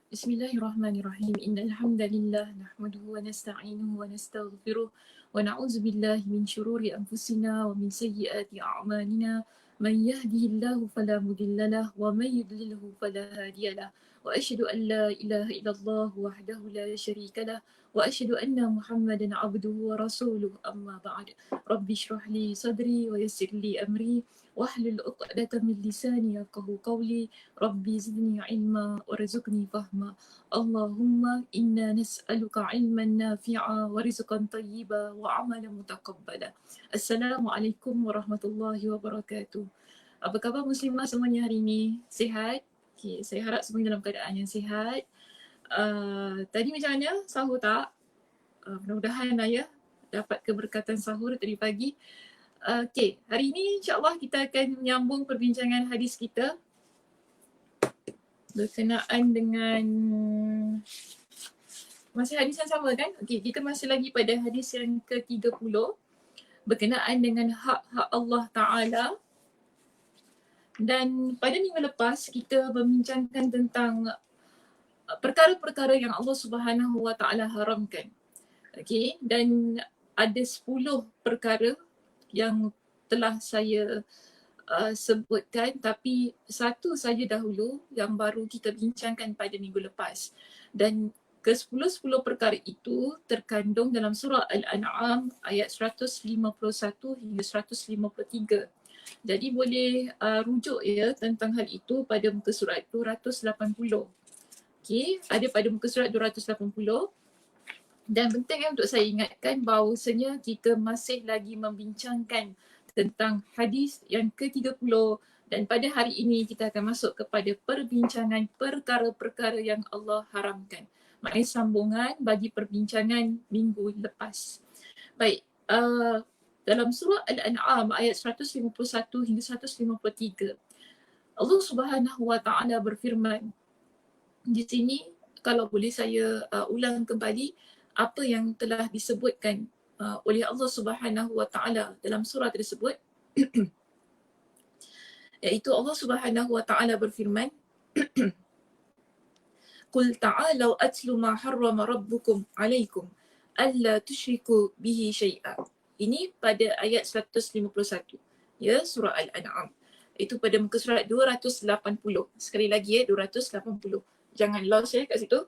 Bismillahirrahmanirrahim. Innal hamdalillah nahmaduhu wa nasta'inuhu wa nastaghfiruh wa na'udzu billahi min shururi anfusina wa min sayyiati a'malina. Man yahdihillahu fala mudilla lahu wa man yudlilhu fala hadiya lahu. Wa asyhadu an la ilaha illallah wahdahu la syarika lahu wa asyhadu anna Muhammadan 'abduhu wa rasuluh. Amma ba'd. Rabbi shrah li sadri wa yassir li amri wahlul 'uqdatam min lisani yafqahu qawli. Rabbi zidni ilma warzuqni fahma. Allahumma inna nas'aluka ilman nafi'a wa rizqan tayyiba wa amalan mutaqabbala. Assalamualaikum warahmatullahi wabarakatuh. Apa khabar muslimah semuanya hari ini? Sihat? Okay, saya harap semuanya dalam keadaan yang sihat. Tadi macam mana? Sahur tak? Mudah-mudahan lah ya dapat keberkatan sahur tadi pagi. Okay, hari ini insyaAllah kita akan menyambung perbincangan hadis kita berkenaan dengan masih hadis yang sama kan? Okey, kita masih lagi pada hadis yang ke-30 berkenaan dengan hak-hak Allah Ta'ala. Dan pada minggu lepas kita membincangkan tentang perkara-perkara yang Allah Subhanahu Wa Ta'ala haramkan. Okey, dan ada 10 perkara yang telah saya sebutkan, tapi satu saja dahulu yang baru kita bincangkan pada minggu lepas. Dan ke-10 perkara itu terkandung dalam surah Al-An'am ayat 151 hingga 153. Jadi boleh rujuk ya tentang hal itu pada muka surat 280. Okey, ada pada muka surat 280. Dan penting untuk saya ingatkan bahawasanya kita masih lagi membincangkan tentang hadis yang ke-30 dan pada hari ini kita akan masuk kepada perbincangan perkara-perkara yang Allah haramkan. Maknanya sambungan bagi perbincangan minggu lepas. Baik, dalam surah Al-An'am ayat 151 hingga 153, Allah Subhanahu Wa Ta'ala berfirman. Di sini kalau boleh saya ulang kembali apa yang telah disebutkan oleh Allah Subhanahu Wa Ta'ala dalam surah tersebut. Iaitu Allah Subhanahu Wa Ta'ala berfirman, Qul ta'alau atlu ma harrama rabbukum alaikum alla tusyriku bihi syai'a. Ini pada ayat 151 ya, surah Al-An'am. Itu pada muka surat 280. Sekali lagi ya, 280. Jangan lost ya kat situ.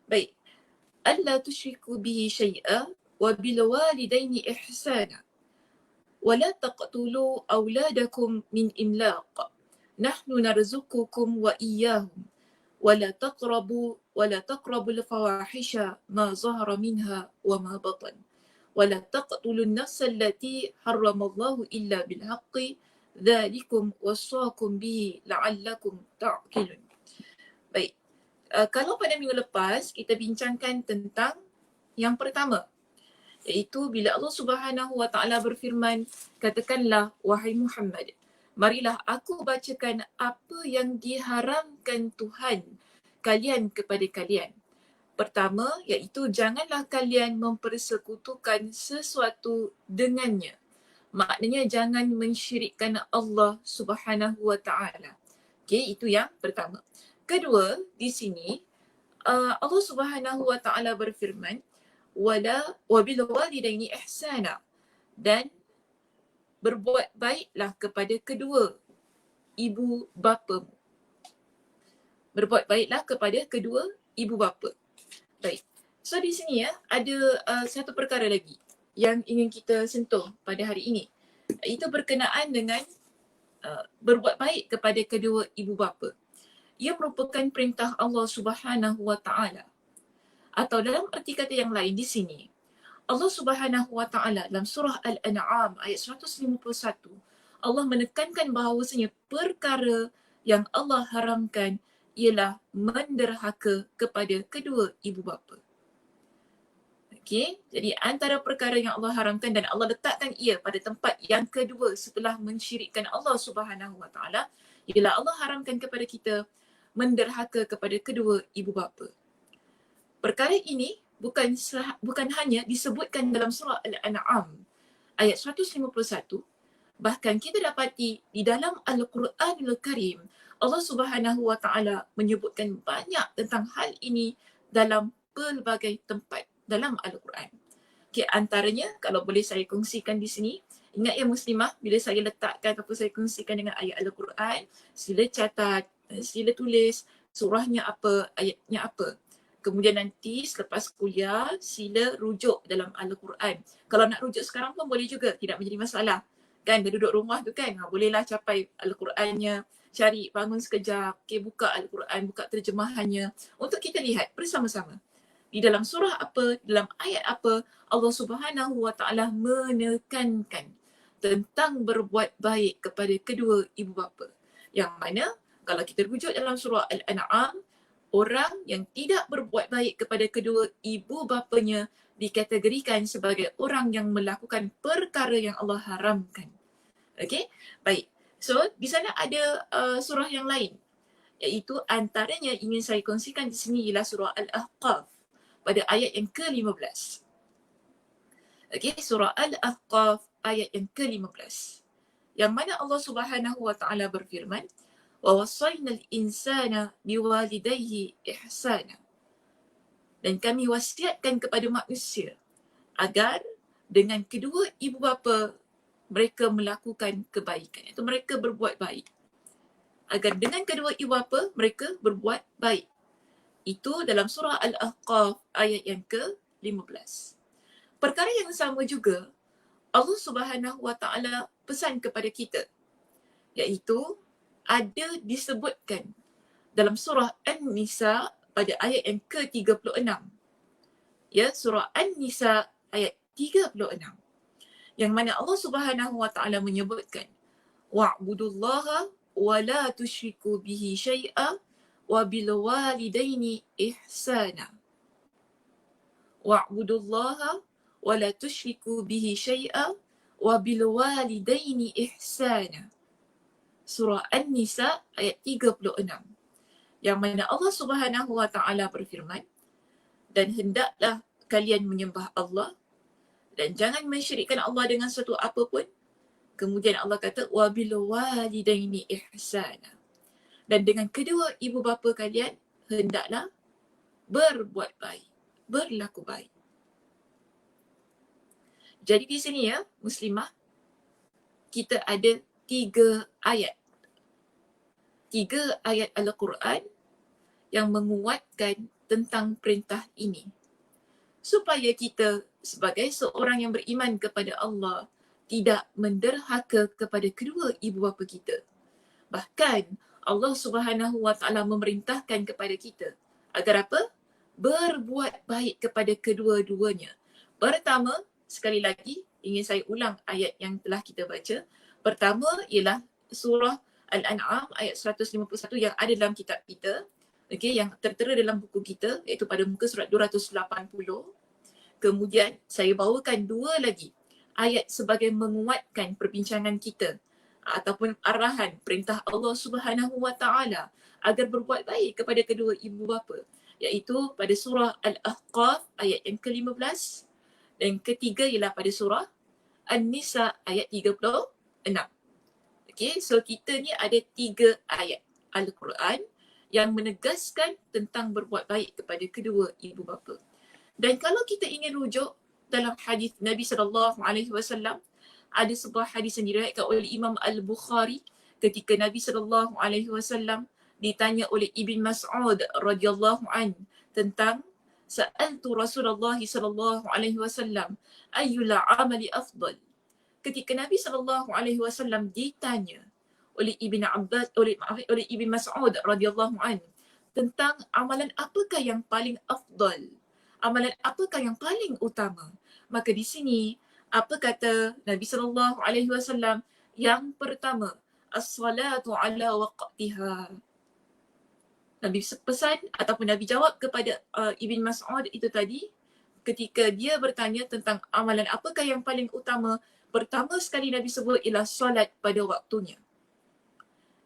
Baik. Alla tusyriku bihi syai'a wa bil walidaini ihsana wa la taqtulu auladakum min imlaq nahnu narzuqukum wa iyyahum wa la taqrabul fawahisha ma zahara minha wa ma batan wa la taqtulun nafsa allati harramallahu illa bil haqqi dzalikum wasaqakum bihi la'allakum ta'qilun. Baik. Kalau pada minggu lepas kita bincangkan tentang yang pertama, iaitu bila Allah Subhanahu Wa Ta'ala berfirman, katakanlah wahai Muhammad, marilah aku bacakan apa yang diharamkan Tuhan kalian kepada kalian. Pertama, iaitu janganlah kalian mempersekutukan sesuatu dengannya. Maknanya jangan mensyirikkan Allah Subhanahu Wa Ta'ala. Okey, itu yang pertama. Kedua, di sini Allah Subhanahu Wa Ta'ala berfirman, wa bil walidaini ihsana, dan berbuat baiklah kepada kedua ibu bapamu. Berbuat baiklah kepada kedua ibu bapa. Baik. So di sini ya ada satu perkara lagi yang ingin kita sentuh pada hari ini. Itu berkenaan dengan berbuat baik kepada kedua ibu bapa. Ia merupakan perintah Allah Subhanahu Wa Ta'ala. Atau dalam arti kata yang lain di sini, Allah Subhanahu Wa Ta'ala dalam surah Al-An'am ayat 151, Allah menekankan bahawasanya perkara yang Allah haramkan ialah menderhaka kepada kedua ibu bapa. Okey, jadi antara perkara yang Allah haramkan dan Allah letakkan ia pada tempat yang kedua setelah mensyirikkan Allah Subhanahu Wa Ta'ala, ialah Allah haramkan kepada kita menderhaka kepada kedua ibu bapa. Perkara ini bukan hanya disebutkan dalam surah Al-An'am ayat 151, Bahkan kita dapati di dalam Al-Quranul Karim, Allah Subhanahu Wa Taala menyebutkan banyak tentang hal ini dalam pelbagai tempat dalam Al-Quran. Okay, antaranya kalau boleh saya kongsikan di sini, ingat ya muslimah, bila saya letakkan ataupun saya kongsikan dengan ayat Al-Quran, sila catat, sila tulis surahnya apa, ayatnya apa. Kemudian nanti selepas kuliah, sila rujuk dalam Al-Quran. Kalau nak rujuk sekarang pun boleh juga, tidak menjadi masalah. Kan, dah duduk rumah tu kan, bolehlah capai Al-Qurannya, cari, bangun sekejap, okay, buka Al-Quran, buka terjemahannya untuk kita lihat bersama-sama. Di dalam surah apa, dalam ayat apa, Allah Subhanahu Wa Taala menekankan tentang berbuat baik kepada kedua ibu bapa. Yang mana kalau kita rujuk dalam surah Al-An'am, orang yang tidak berbuat baik kepada kedua ibu bapanya dikategorikan sebagai orang yang melakukan perkara yang Allah haramkan. Okey? Baik. So, di sana ada surah yang lain, iaitu antaranya ingin saya kongsikan di sini ialah surah Al-Ahqaf pada ayat yang ke-15. Okey, surah Al-Ahqaf ayat yang ke-15. Yang mana Allah Subhanahu Wa Taala berfirman, "Wa wasainal insana biwalidayhi ihsana." Dan kami wasiatkan kepada manusia agar dengan kedua ibu bapa mereka melakukan kebaikan, iaitu mereka berbuat baik. Agar dengan kedua ibu bapa mereka berbuat baik. Itu dalam surah Al-Ahqaf ayat yang ke-15. Perkara yang sama juga Allah Subhanahu Wa Taala pesan kepada kita, iaitu ada disebutkan dalam surah An-Nisa pada ayat yang ke-36. Ya, surah An-Nisa ayat 36. Yang mana Allah Subhanahu Wa Taala menyebutkan, "Wa'budullaha wa la tusyriku bihi syai'a wa bil walidaini ihsana." Wa'budullaha wa la tusyriku bihi syai'a wa bil walidaini ihsana. Surah An-Nisa ayat 36. Yang mana Allah Subhanahu Wa Taala berfirman, dan hendaklah kalian menyembah Allah dan jangan mensyirikkan Allah dengan sesuatu apapun. Kemudian Allah kata wa bil walidaini ihsana. Dan dengan kedua ibu bapa kalian hendaklah berbuat baik, berlaku baik. Jadi di sini ya, muslimah, kita ada 3 ayat. 3 ayat Al-Quran yang menguatkan tentang perintah ini. Supaya kita sebagai seorang yang beriman kepada Allah tidak menderhaka kepada kedua ibu bapa kita. Bahkan Allah Subhanahu Wa Taala memerintahkan kepada kita agar apa? Berbuat baik kepada kedua-duanya. Pertama, sekali lagi ingin saya ulang ayat yang telah kita baca. Pertama ialah surah Al-An'am ayat 151 yang ada dalam kitab kita. Okey, yang tertera dalam buku kita, iaitu pada muka surat 280. Kemudian saya bawakan 2 lagi ayat sebagai menguatkan perbincangan kita ataupun arahan perintah Allah Subhanahu Wa Taala agar berbuat baik kepada kedua ibu bapa, iaitu pada surah Al-Ahqaf ayat yang ke-15 dan ketiga ialah pada surah An-Nisa ayat 36. Okey, so kita ni ada 3 ayat Al-Quran yang menegaskan tentang berbuat baik kepada kedua ibu bapa. Dan kalau kita ingin rujuk dalam hadis Nabi SAW, ada sebuah hadis yang diriwayatkan oleh Imam Al-Bukhari ketika Nabi SAW ditanya oleh Ibn Mas'ud radhiyallahu an tentang sa'altu Rasulullah SAW ayyul amali afdal. Ketika Nabi SAW ditanya oleh Ibn Abbas, oleh Ibn Mas'ud radhiyallahu an tentang amalan apakah yang paling afdal, amalan apakah yang paling utama, maka di sini apa kata Nabi SAW? Yang pertama, as-salatu ala waqtiha. Nabi pesan ataupun Nabi jawab kepada Ibn Mas'ud itu tadi ketika dia bertanya tentang amalan apakah yang paling utama, pertama sekali Nabi sebut ialah solat pada waktunya.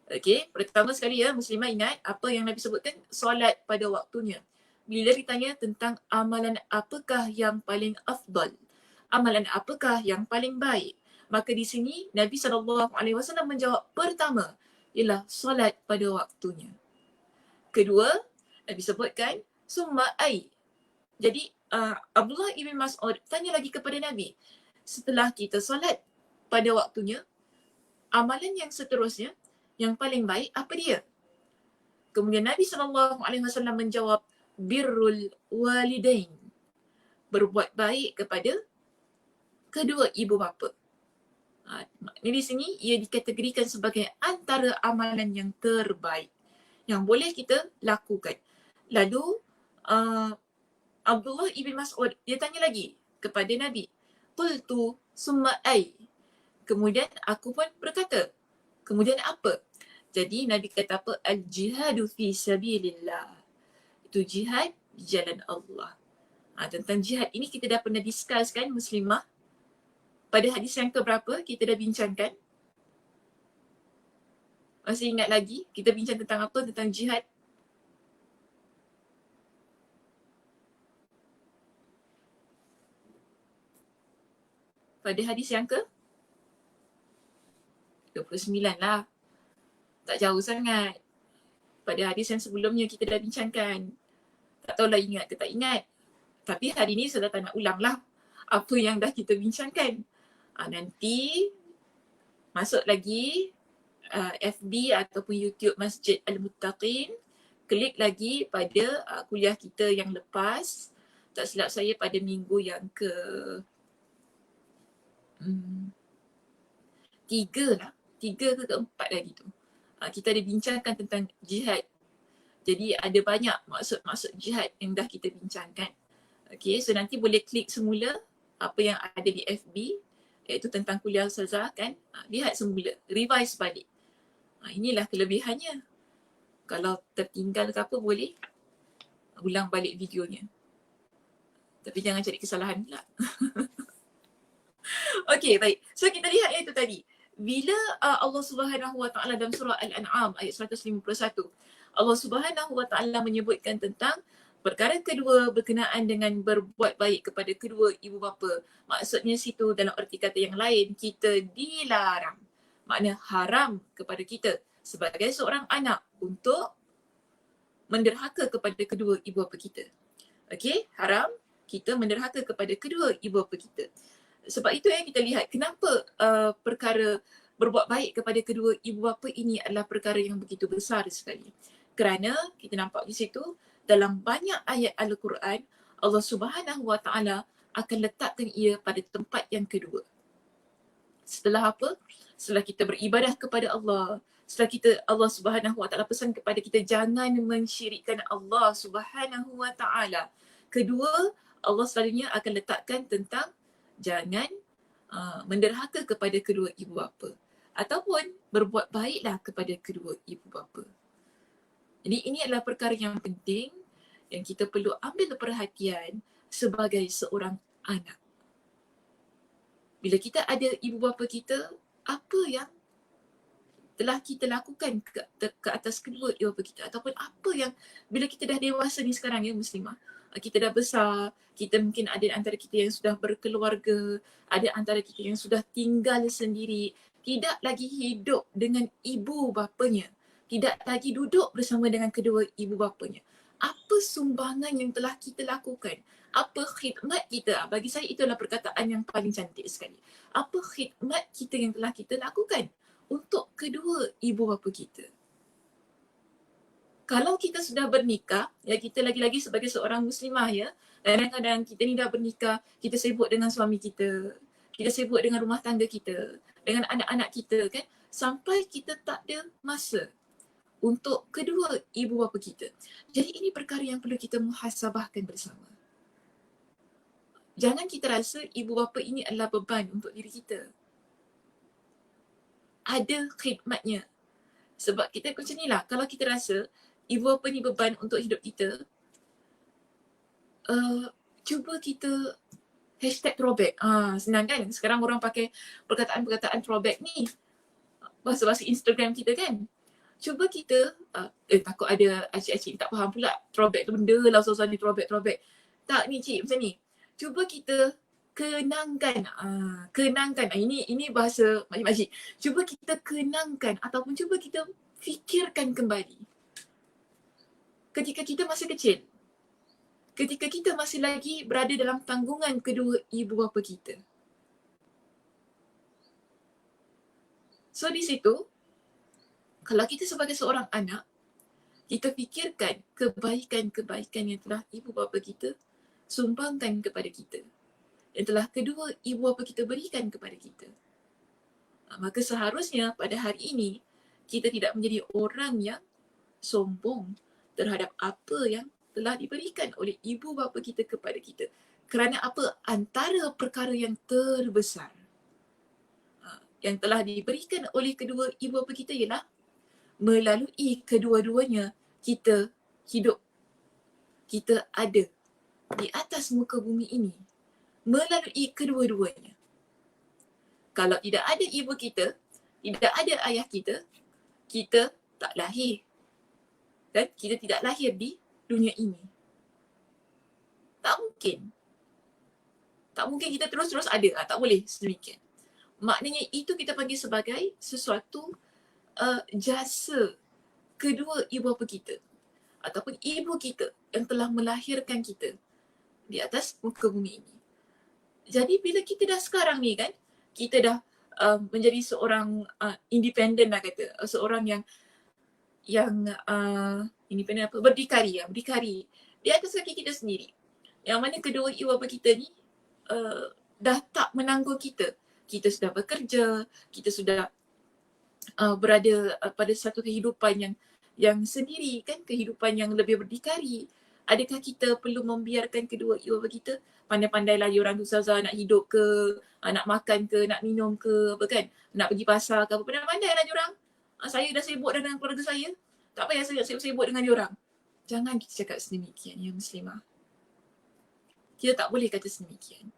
Okey, pertama sekali ya muslimah ingat apa yang Nabi sebutkan, solat pada waktunya. Bila ditanya tentang amalan apakah yang paling afdal, amalan apakah yang paling baik, Maka di sini Nabi SAW menjawab pertama ialah solat pada waktunya. Kedua, Nabi sebutkan summa ai. Jadi Abdullah ibn Mas'ud tanya lagi kepada Nabi, setelah kita solat pada waktunya, amalan yang seterusnya yang paling baik apa dia? Kemudian Nabi SAW menjawab birrul walidain, berbuat baik kepada kedua ibu bapa. Di sini ia dikategorikan sebagai antara amalan yang terbaik yang boleh kita lakukan. Lalu Abdullah ibn Mas'ud dia tanya lagi kepada Nabi, qultu summa ai. Kemudian aku pun berkata, kemudian apa? Jadi Nabi kata apa? Al-jihadu fi sabilillah. Itu jihad di jalan Allah. Tentang jihad ini kita dah pernah discuss kan Muslimah? Pada hadis yang keberapa kita dah bincangkan? Masih ingat lagi? Kita bincang tentang apa? Tentang jihad. Pada hadis yang ke 29 lah. Tak jauh sangat. Pada hadis yang sebelumnya kita dah bincangkan. Tak tahulah ingat ke tak ingat. Tapi hari ni saya tak nak ulang lah apa yang dah kita bincangkan. Nanti masuk lagi FB ataupun YouTube Masjid Al-Muttaqin. Klik lagi pada kuliah kita yang lepas. Tak silap saya pada minggu yang ke 3 lah. 3 ke keempat lagi tu. Kita ada bincangkan tentang jihad. Jadi ada banyak maksud-maksud jihad yang dah kita bincangkan. Okay, so nanti boleh klik semula apa yang ada di FB iaitu tentang kuliah Ustazah kan. Lihat semula, revise balik. Inilah kelebihannya. Kalau tertinggal ke apa boleh ulang balik videonya. Tapi jangan cari kesalahan pula. Okay, baik. So kita lihat iaitu tadi. Bila Allah Subhanahu Wa Taala dalam surah Al-An'am ayat 151, Allah Subhanahu Wa Taala menyebutkan tentang perkara kedua berkenaan dengan berbuat baik kepada kedua ibu bapa. Maksudnya situ dalam erti kata yang lain, kita dilarang. Makna haram kepada kita sebagai seorang anak untuk menderhaka kepada kedua ibu bapa kita. Okey, haram kita menderhaka kepada kedua ibu bapa kita. Sebab itu kita lihat kenapa perkara berbuat baik kepada kedua ibu bapa ini adalah perkara yang begitu besar sekali. Kerana kita nampak di situ dalam banyak ayat Al-Quran, Allah Subhanahu Wa Taala akan letakkan ia pada tempat yang kedua. Setelah apa? Setelah kita beribadah kepada Allah, setelah kita Allah Subhanahu Wa Taala pesan kepada kita jangan mensyirikkan Allah Subhanahu Wa Taala. Kedua, Allah selalunya akan letakkan tentang jangan menderhaka kepada kedua ibu bapa ataupun berbuat baiklah kepada kedua ibu bapa. Jadi ini adalah perkara yang penting yang kita perlu ambil perhatian sebagai seorang anak. Bila kita ada ibu bapa kita, apa yang telah kita lakukan ke atas kedua ibu bapa kita ataupun apa yang bila kita dah dewasa ni sekarang ya Muslimah, kita dah besar, kita mungkin ada antara kita yang sudah berkeluarga, ada antara kita yang sudah tinggal sendiri, tidak lagi hidup dengan ibu bapanya, tidak lagi duduk bersama dengan kedua ibu bapanya. Apa sumbangan yang telah kita lakukan? Apa khidmat kita? Bagi saya itulah perkataan yang paling cantik sekali. Apa khidmat kita yang telah kita lakukan untuk kedua ibu bapa kita? Kalau kita sudah bernikah, ya kita lagi-lagi sebagai seorang muslimah ya, kadang-kadang kita ni dah bernikah, kita sibuk dengan suami kita sibuk dengan rumah tangga kita, dengan anak-anak kita kan, sampai kita tak ada masa untuk kedua ibu bapa kita. Jadi ini perkara yang perlu kita muhasabahkan bersama. Jangan kita rasa ibu bapa ini adalah beban untuk diri kita. Ada khidmatnya. Sebab kita macam ni lah, kalau kita rasa ibu bapa ni beban untuk hidup kita, cuba kita hashtag throwback. Senang kan? Sekarang orang pakai perkataan-perkataan throwback ni. Bahasa-bahasa Instagram kita kan. Cuba kita, takut ada acik-acik tak faham pula throwback tu benda lah, susah ni throwback. Tak ni cik macam ni. Cuba kita kenangkan. Kenangkan. Ini bahasa makcik-makcik. Cuba kita kenangkan ataupun cuba kita fikirkan kembali. Ketika kita masih kecil, ketika kita masih lagi berada dalam tanggungan kedua ibu bapa kita. So di situ, kalau kita sebagai seorang anak, kita fikirkan kebaikan-kebaikan yang telah ibu bapa kita sumbangkan kepada kita. Yang telah kedua ibu bapa kita berikan kepada kita. Maka seharusnya pada hari ini, kita tidak menjadi orang yang sombong terhadap apa yang telah diberikan oleh ibu bapa kita kepada kita. Kerana apa? Antara perkara yang terbesar yang telah diberikan oleh kedua ibu bapa kita ialah melalui kedua-duanya kita hidup. Kita ada di atas muka bumi ini melalui kedua-duanya. Kalau tidak ada ibu kita, tidak ada ayah kita, kita tak lahir. Dan kita tidak lahir di dunia ini. Tak mungkin. Tak mungkin kita terus-terus ada. Tak boleh sedemikian. Maknanya itu kita panggil sebagai sesuatu jasa kedua ibu bapa kita ataupun ibu kita yang telah melahirkan kita di atas muka bumi ini. Jadi bila kita dah sekarang ni kan, kita dah menjadi seorang independen lah kata, seorang yang independen apa, berdikari di atas kaki kita sendiri. Yang mana kedua ibu bapa kita ni dah tak menanggung kita. Kita sudah bekerja, kita sudah berada pada satu kehidupan yang sendiri kan, kehidupan yang lebih berdikari. Adakah kita perlu membiarkan kedua ibu bapa kita pandai-pandailah diorang ustazah nak hidup ke, nak makan ke, nak minum ke, apa kan, nak pergi pasar ke apa, pandai-pandailah diorang. Saya dah sibuk dah dengan keluarga saya, tak payah saya sibuk dengan diorang. Jangan kita cakap sedemikian ya muslimah. Kita tak boleh kata sedemikian.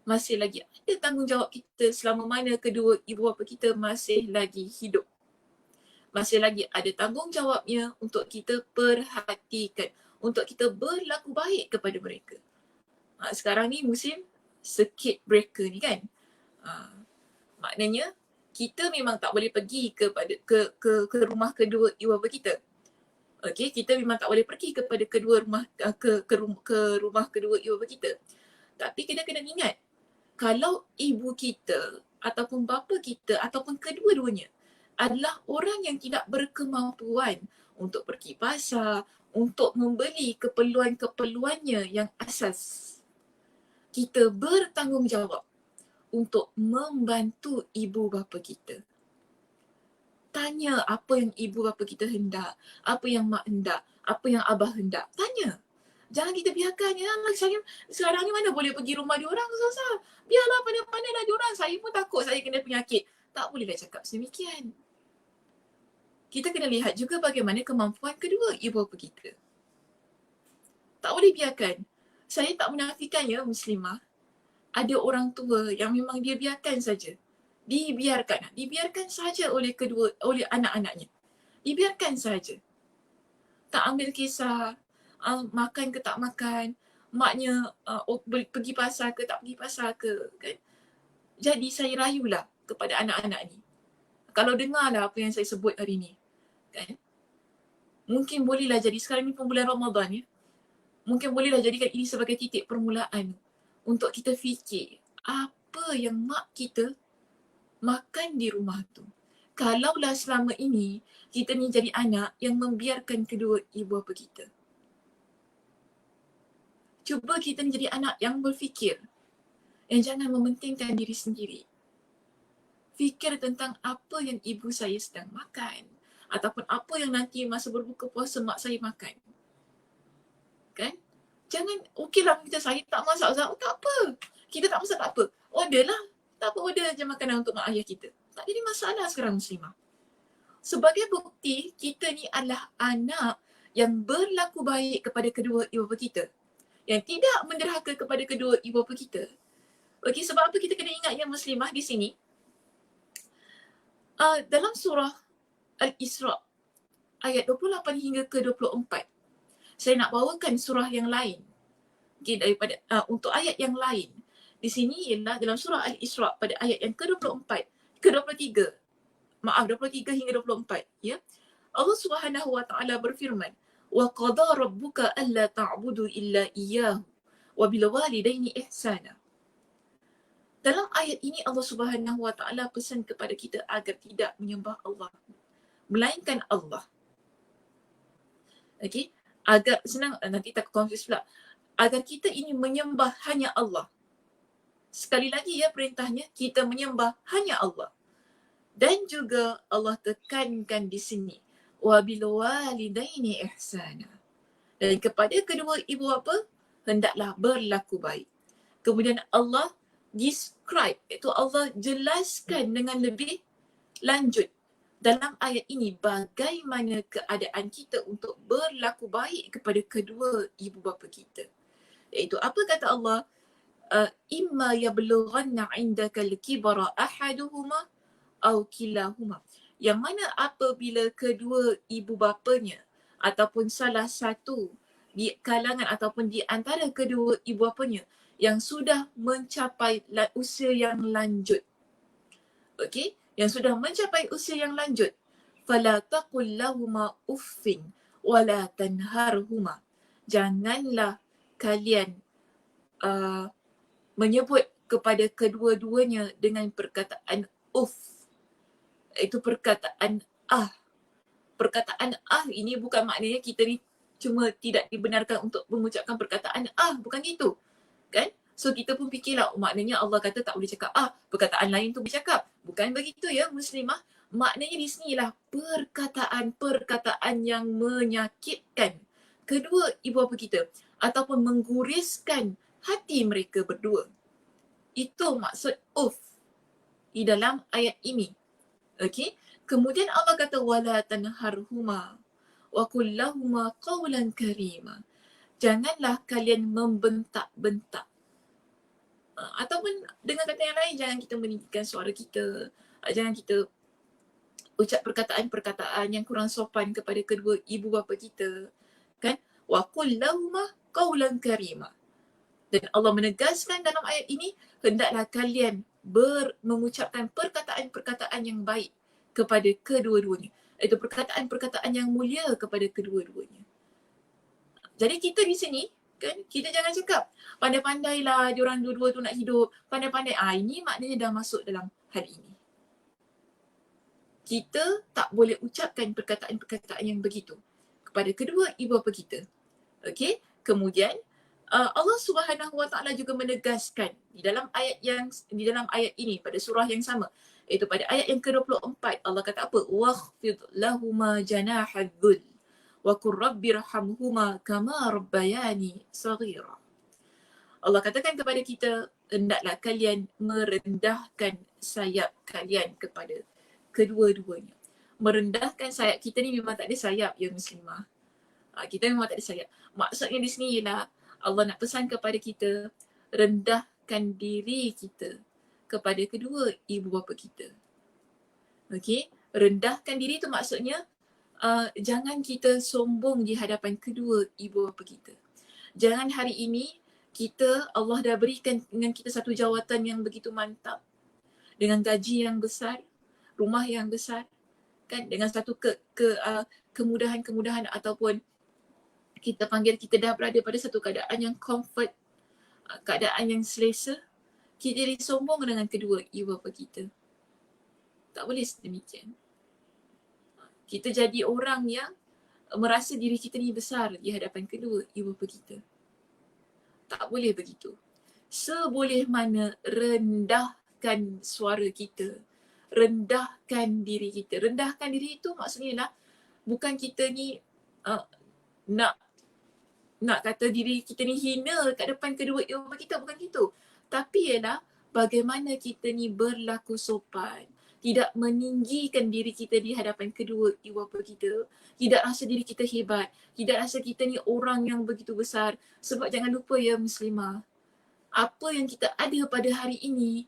Masih lagi ada tanggungjawab kita selama mana kedua ibu bapa kita masih lagi hidup. Masih lagi ada tanggungjawabnya untuk kita perhatikan, untuk kita berlaku baik kepada mereka. Sekarang ni musim circuit breaker ni kan. Maknanya kita memang tak boleh pergi ke rumah kedua ibu bapa kita. Okey, kita memang tak boleh pergi kepada kedua rumah ke rumah kedua ibu bapa kita. Tapi kita kena ingat, kalau ibu kita ataupun bapa kita ataupun kedua-duanya adalah orang yang tidak berkemampuan untuk pergi pasar, untuk membeli keperluan-keperluannya yang asas, kita bertanggungjawab untuk membantu ibu bapa kita. Tanya apa yang ibu bapa kita hendak, apa yang mak hendak, apa yang abah hendak. Tanya. Jangan kita biarkan ya. Saya sekarang ni mana boleh pergi rumah diorang, Ustazah. Biarlah pandai-pandailah diorang. Saya pun takut saya kena penyakit. Tak bolehlah cakap sedemikian. Kita kena lihat juga bagaimana kemampuan kedua ibu bapa kita. Tak boleh biarkan. Saya tak menafikan ya muslimah. Ada orang tua yang memang dia biarkan saja. Dibiarkan saja oleh anak-anaknya. Dibiarkan saja. Tak ambil kisah, makan ke tak makan, maknya pergi pasar ke tak pergi pasar ke, kan? Jadi saya rayulah kepada anak-anak ni. Kalau dengarlah apa yang saya sebut hari ni, kan? Mungkin bolehlah jadi, sekarang ni pun bulan Ramadan ya. Mungkin bolehlah jadikan ini sebagai titik permulaan untuk kita fikir apa yang mak kita makan di rumah tu. Kalaulah selama ini kita ni jadi anak yang membiarkan kedua ibu bapa kita. Cuba kita ni jadi anak yang berfikir, yang jangan mementingkan diri sendiri. Fikir tentang apa yang ibu saya sedang makan ataupun apa yang nanti masa berbuka puasa mak saya makan. Kan? Jangan, okeylah kita saya tak masak, tak apa. Kita tak masak tak apa. Order lah. Tak apa, order je makanan untuk mak ayah kita. Tak jadi masalah sekarang muslimah. Sebagai bukti, kita ni adalah anak yang berlaku baik kepada kedua ibu bapa kita. Yang tidak menderhaka kepada kedua ibu bapa kita. Okey, sebab apa kita kena ingat ya muslimah di sini? Dalam surah Al-Isra ayat 28 hingga ke 24. Saya nak bawakan surah yang lain. Okay, daripada untuk ayat yang lain di sini ialah dalam surah Al-Isra pada ayat yang ke-24, ke-23. Maaf, 23 hingga 24, ya. Allah Subhanahu wa taala berfirman, "Wa qada rabbuka alla ta'budu illa iyyahu wa bil walidaini ihsana." Dalam ayat ini Allah Subhanahu wa taala pesan kepada kita agar tidak menyembah Allah melainkan Allah. Okey? Agar senang, nanti tak confuse pula. Agar kita ini menyembah hanya Allah. Sekali lagi ya perintahnya, kita menyembah hanya Allah. Dan juga Allah tekankan di sini, wa bil walidaini ihsana. Dan kepada kedua ibu bapa hendaklah berlaku baik. Kemudian Allah describe, itu Allah jelaskan dengan lebih lanjut dalam ayat ini bagaimana keadaan kita untuk berlaku baik kepada kedua ibu bapa kita. Iaitu apa kata Allah? Imma yablughanna 'indaka al-kibara ahaduhuma aw kilahuma. Yang mana apabila kedua ibu bapanya ataupun salah satu di kalangan ataupun di antara kedua ibu bapanya yang sudah mencapai usia yang lanjut. Okey, yang sudah mencapai usia yang lanjut. Fala taqul lahuma uffin wala tanharhuma. Janganlah kalian menyebut kepada kedua-duanya dengan perkataan uff. Itu perkataan ah. Perkataan ah ini bukan maknanya kita ni cuma tidak dibenarkan untuk mengucapkan perkataan ah, bukan gitu. Kan? So kita pun fikirlah, maknanya Allah kata tak boleh cakap ah, perkataan lain tu bercakap. Bukan begitu ya muslimah. Maknanya di sinilah perkataan-perkataan yang menyakitkan kedua ibu bapa kita ataupun mengguriskan hati mereka berdua. Itu maksud uff di dalam ayat ini. Okey? Kemudian Allah kata wala tanharhuma wa qul lahumā qawlan karīmā. Janganlah kalian membentak-bentak. Ataupun dengan kata yang lain, jangan kita meninggikan suara kita. Jangan kita ucap perkataan-perkataan yang kurang sopan kepada kedua ibu bapa kita. Kan? Wa qul lahumā qawlan karīmā. Dan Allah menegaskan dalam ayat ini, hendaklah kalian mengucapkan perkataan-perkataan yang baik kepada kedua-duanya. Itu perkataan-perkataan yang mulia kepada kedua-duanya. Jadi kita di sini, kan, kita jangan cakap pandai-pandailah diorang dua-dua tu nak hidup, pandai-pandai. Ini maknanya dah masuk dalam hal ini. Kita tak boleh ucapkan perkataan-perkataan yang begitu kepada kedua ibu bapa kita. Okey? Kemudian Allah Subhanahu wa taala juga menegaskan di dalam ayat ini pada surah yang sama, iaitu pada ayat yang ke-24, Allah kata apa? Wakhfid lahuma janahadh-dhull wa qur rabbirhamhuma kama rabbayani saghira. Allah katakan kepada kita, hendaklah kalian merendahkan sayap kalian kepada kedua-duanya. Merendahkan sayap, kita ni memang tak ada sayap ya muslimah. Kita memang tak ada sayap. Maksudnya di sini ialah Allah nak pesan kepada kita, rendahkan diri kita kepada kedua ibu bapa kita. Okey, rendahkan diri tu maksudnya jangan kita sombong di hadapan kedua ibu bapa kita. Jangan hari ini kita, Allah dah berikan dengan kita satu jawatan yang begitu mantap, dengan gaji yang besar, rumah yang besar, kan, dengan satu kemudahan-kemudahan ataupun kita panggil kita dah berada pada satu keadaan yang comfort, keadaan yang selesa, kita jadi sombong dengan kedua ibu bapa kita. Tak boleh sedemikian. Kita jadi orang yang merasa diri kita ni besar di hadapan kedua ibu bapa kita. Tak boleh begitu. Seboleh mana rendahkan suara kita, rendahkan diri kita. Rendahkan diri itu maksudnya lah bukan kita ni nak kata diri kita ni hina kat depan kedua ibu bapa kita, bukan gitu. Tapi ialah bagaimana kita ni berlaku sopan, tidak meninggikan diri kita di hadapan kedua ibu bapa kita, tidak rasa diri kita hebat, tidak rasa kita ni orang yang begitu besar. Sebab jangan lupa ya muslimah, apa yang kita ada pada hari ini,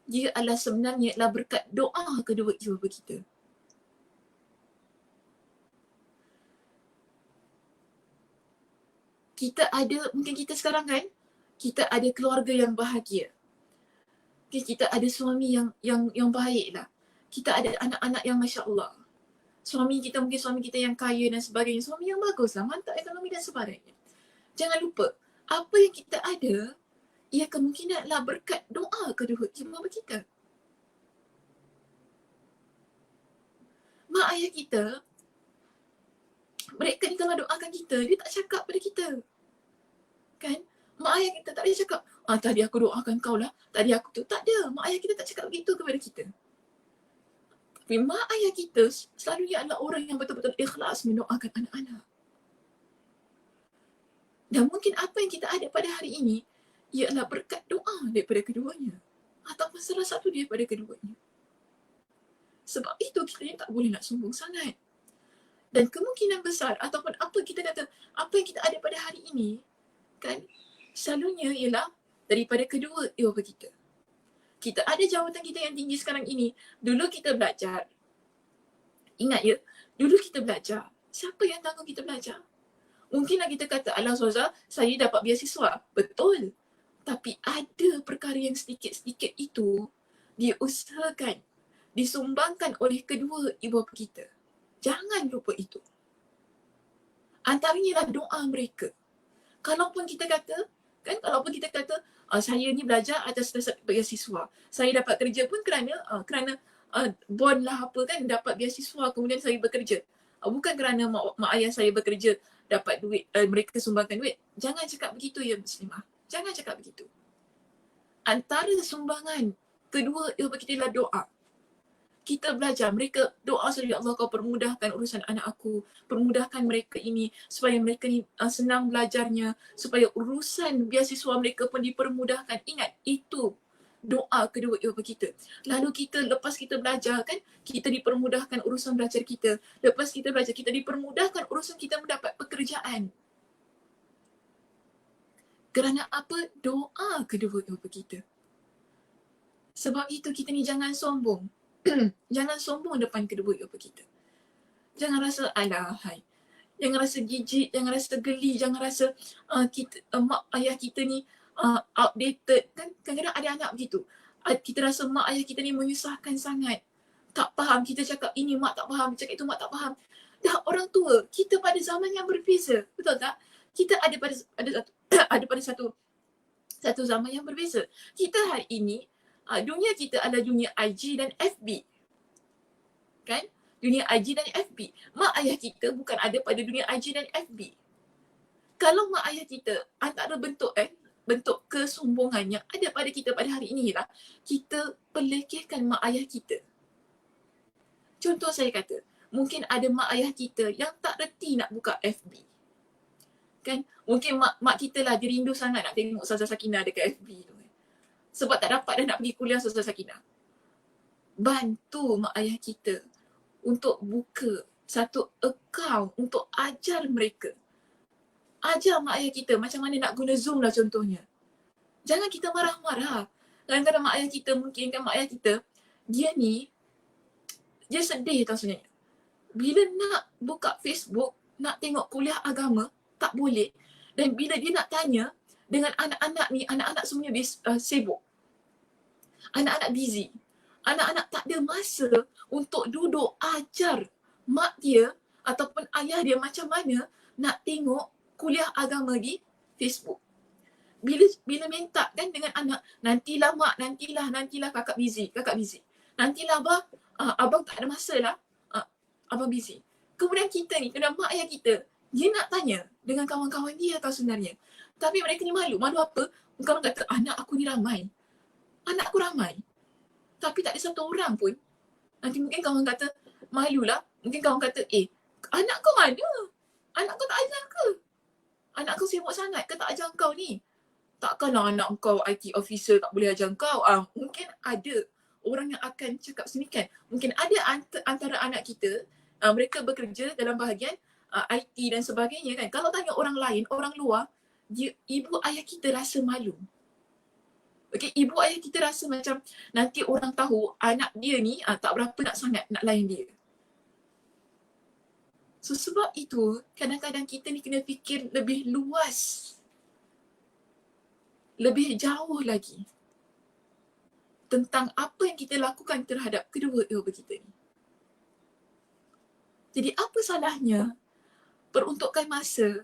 dia adalah sebenarnya adalah berkat doa kedua ibu bapa kita. Kita ada, mungkin kita sekarang kan, kita ada keluarga yang bahagia. Okay, kita ada suami yang baik lah. Kita ada anak-anak yang Masya Allah. Suami kita mungkin suami kita yang kaya dan sebagainya. Suami yang bagus lah, mantap ekonomi dan sebagainya. Jangan lupa, apa yang kita ada, ia kemungkinan adalah berkat doa kedua ibu bapa kita. Mak ayah kita, mereka ni kalau doakan kita, dia tak cakap pada kita. Kan? Mak ayah kita tak boleh cakap, tadi aku doakan kau lah, tadi aku tu. Tak ada, mak ayah kita tak cakap begitu kepada kita. Tapi mak ayah kita selalunya adalah orang yang betul-betul ikhlas mendoakan anak-anak. Dan mungkin apa yang kita ada pada hari ini, ialah berkat doa daripada keduanya. Ataupun salah satu daripada keduanya. Sebab itu kita ni tak boleh nak sombong sangat. Dan kemungkinan besar ataupun apa kita kata, apa yang kita ada pada hari ini, kan, selalunya ialah daripada kedua ibu bapa kita. Kita ada jawatan kita yang tinggi sekarang ini. Dulu kita belajar. Ingat ya, dulu kita belajar. Siapa yang tanggung kita belajar? Mungkinlah kita kata, alah Ustazah, saya dapat beasiswa. Betul. Tapi ada perkara yang sedikit-sedikit itu diusahakan, disumbangkan oleh kedua ibu bapa kita. Jangan lupa itu. Antaranya lah doa mereka. Kalaupun kita kata, saya ni belajar atas dasar beasiswa. Saya dapat kerja pun kerana bond lah apa kan, dapat beasiswa kemudian saya bekerja. Bukan kerana mak ayah saya bekerja dapat duit, mereka sumbangkan duit. Jangan cakap begitu ya Muslimah. Jangan cakap begitu. Antara sumbangan kedua ibu bapa kita adalah doa. Kita belajar, mereka doa selalu, ya Allah kau permudahkan urusan anak aku, permudahkan mereka ini supaya mereka ni senang belajarnya, supaya urusan beasiswa mereka pun dipermudahkan. Ingat, itu doa kedua ibu bapa kita. Lalu kita, lepas kita belajar kan, kita dipermudahkan urusan belajar kita. Lepas kita belajar, kita dipermudahkan urusan kita mendapat pekerjaan. Kerana apa? Doa kedua ibu bapa kita. Sebab itu kita ni jangan sombong. Jangan sombong depan kedua ibu bapa kita. Jangan rasa alahai. Jangan rasa jijik, jangan rasa geli, jangan rasa mak ayah kita ni outdated. Kan kadang-kadang ada anak begitu. Kita rasa mak ayah kita ni menyusahkan sangat. Tak faham, kita cakap ini mak tak faham, cakap itu mak tak faham. Dah orang tua, kita pada zaman yang berbeza. Betul tak? Kita ada pada satu zaman yang berbeza. Kita hari ini, dunia kita adalah dunia IG dan FB. Kan? Dunia IG dan FB. Mak ayah kita bukan ada pada dunia IG dan FB. Kalau mak ayah kita antara bentuk kesombongannya ada pada kita pada hari ini lah, kita pelekehkan mak ayah kita. Contoh saya kata, mungkin ada mak ayah kita yang tak reti nak buka FB. Kan? Mungkin mak kita lah, dia rindu sangat nak tengok Ustazah Sakinah dekat FB tu. Sebab tak dapat dah nak pergi kuliah Ustazah Sakinah. Bantu mak ayah kita untuk buka satu akaun untuk ajar mereka. Ajar mak ayah kita macam mana nak guna Zoom lah contohnya. Jangan kita marah-marah. Kadang-kadang mak ayah kita, mungkin kan mak ayah kita, dia sedih tau sebenarnya. Bila nak buka Facebook, nak tengok kuliah agama, tak boleh. Dan bila dia nak tanya dengan anak-anak ni, anak-anak semuanya sibuk. Anak-anak busy. Anak-anak tak ada masa untuk duduk ajar mak dia ataupun ayah dia macam mana nak tengok kuliah agama di Facebook. Bila minta kan dengan anak, nantilah mak, nantilah kakak busy. Nantilah abang tak ada masa lah, abang busy. Kemudian kita ni, kena mak ayah kita, dia nak tanya dengan kawan-kawan dia tau sebenarnya. Tapi mereka ni malu. Malu apa? Kawan kata, anak aku ni ramai. Anakku ramai. Tapi tak ada satu orang pun. Nanti mungkin kawan kata, malulah. Mungkin kawan kata, anak kau mana? Anak kau tak ajar ke? Anak kau sibuk sangat ke tak ajar kau ni? Takkanlah anak kau IT officer tak boleh ajar kau. Mungkin ada orang yang akan cakap semikian. Mungkin ada antara anak kita, mereka bekerja dalam bahagian IT dan sebagainya kan. Kalau tanya orang lain, orang luar, ibu ayah kita rasa malu. Okay, ibu ayah kita rasa macam nanti orang tahu anak dia ni tak berapa nak sangat nak layan dia. So sebab itu kadang-kadang kita ni kena fikir lebih luas. Lebih jauh lagi. tentang apa yang kita lakukan terhadap kedua ibu bapa kita ni. Jadi apa salahnya peruntukkan masa,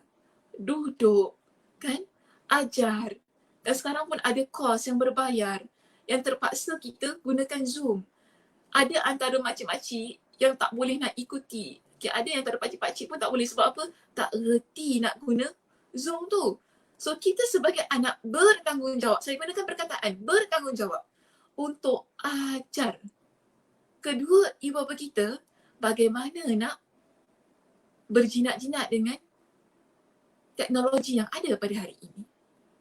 duduk, kan, ajar. Dan sekarang pun ada kos yang berbayar yang terpaksa kita gunakan Zoom. Ada antara makcik-makcik yang tak boleh nak ikuti. Okay, ada yang antara pakcik-pakcik pun tak boleh sebab apa? Tak reti nak guna Zoom tu. So kita sebagai anak bertanggungjawab, saya gunakan perkataan bertanggungjawab untuk ajar kedua ibu bapa kita bagaimana nak berjinak-jinak dengan teknologi yang ada pada hari ini.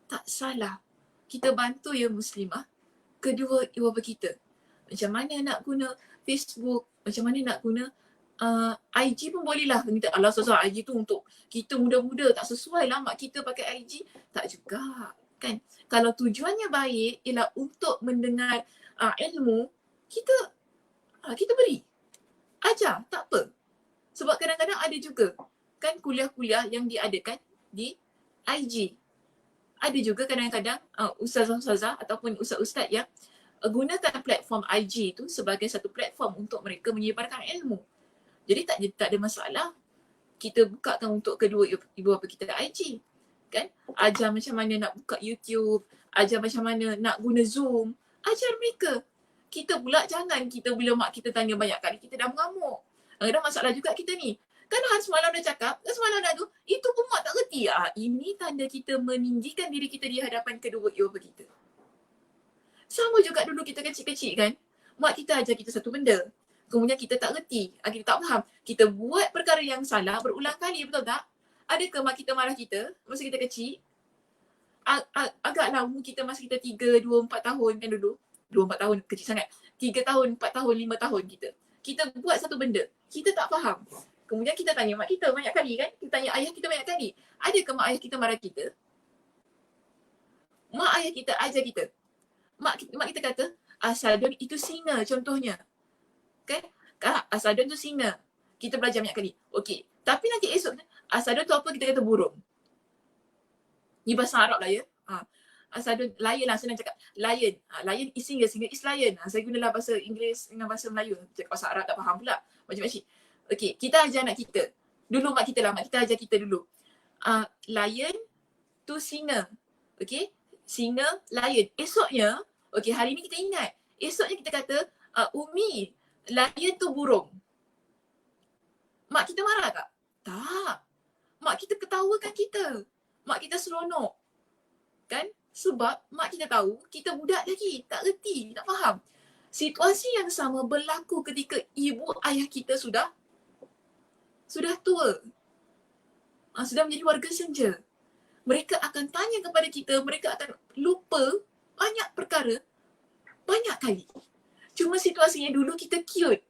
Tak salah. Kita bantu ya muslimah kedua ibu bapa kita. Macam mana nak guna Facebook, macam mana nak guna IG pun boleh lah. Alah susah IG tu untuk kita muda-muda, tak sesuai lah mak kita pakai IG. Tak juga kan. Kalau tujuannya baik ialah untuk mendengar ilmu, kita beri. Ajar, tak apa. Sebab kadang-kadang ada juga kan kuliah-kuliah yang diadakan di IG. Ada juga kadang-kadang ustazah-ustazah ataupun ustaz-ustaz yang gunakan platform IG tu sebagai satu platform untuk mereka menyebarkan ilmu. Jadi tak ada masalah kita bukakan untuk kedua ibu bapa kita IG. Kan? Ajar macam mana nak buka YouTube, ajar macam mana nak guna Zoom, ajar mereka. Kita pula jangan kita bila mak kita tanya banyak kali kita dah mengamuk. Ada masalah juga kita ni. Kan semalam dah cakap, semalam dah tu, itu pun mak tak reti. Ini tanda kita meninggikan diri kita di hadapan kedua ibu bapa kita. Sama juga dulu kita kecil-kecil kan. Mak kita ajar kita satu benda. Kemudian kita tak reti, kita tak faham. Kita buat perkara yang salah berulang kali, betul tak? Adakah mak kita marah kita masa kita kecil? Agaklah umur kita masa kita 3, 2, 4 tahun kan dulu. 2, 4 tahun kecil sangat. 3 tahun, 4 tahun, 5 tahun kita. Kita buat satu benda, kita tak faham. Kemudian kita tanya mak kita banyak kali kan? Kita tanya ayah kita banyak kali. Adakah mak ayah kita marah kita? Mak ayah kita ajar kita. Mak kita kata, Asadun itu singa contohnya. Kan? Asadun tu singa. Kita belajar banyak kali. Okey. Tapi nanti esok, Asadun tu apa? Kita kata burung. Ni bahasa Arab lah ya. Asadun, lion lah senang cakap. Lion. Lion is singa, singa is lion. Saya gunalah bahasa Inggeris dengan bahasa Melayu. Cakap bahasa Arab tak faham pula. Macam-macam. Okey, kita ajar anak kita. Dulu mak kita ajar kita dulu. Lion tu singa. Okey? Singa, lion. Esoknya, okey, hari ni kita ingat. Esoknya kita kata, Umi, lion tu burung. Mak kita marah tak? Tak. Mak kita ketawakan kita. Mak kita seronok. Kan? Sebab mak kita tahu kita budak lagi. Tak reti, tak faham. Situasi yang sama berlaku ketika ibu ayah kita sudah tua. Sudah menjadi warga senja. Mereka akan tanya kepada kita, mereka akan lupa banyak perkara banyak kali. Cuma situasinya dulu kita cute.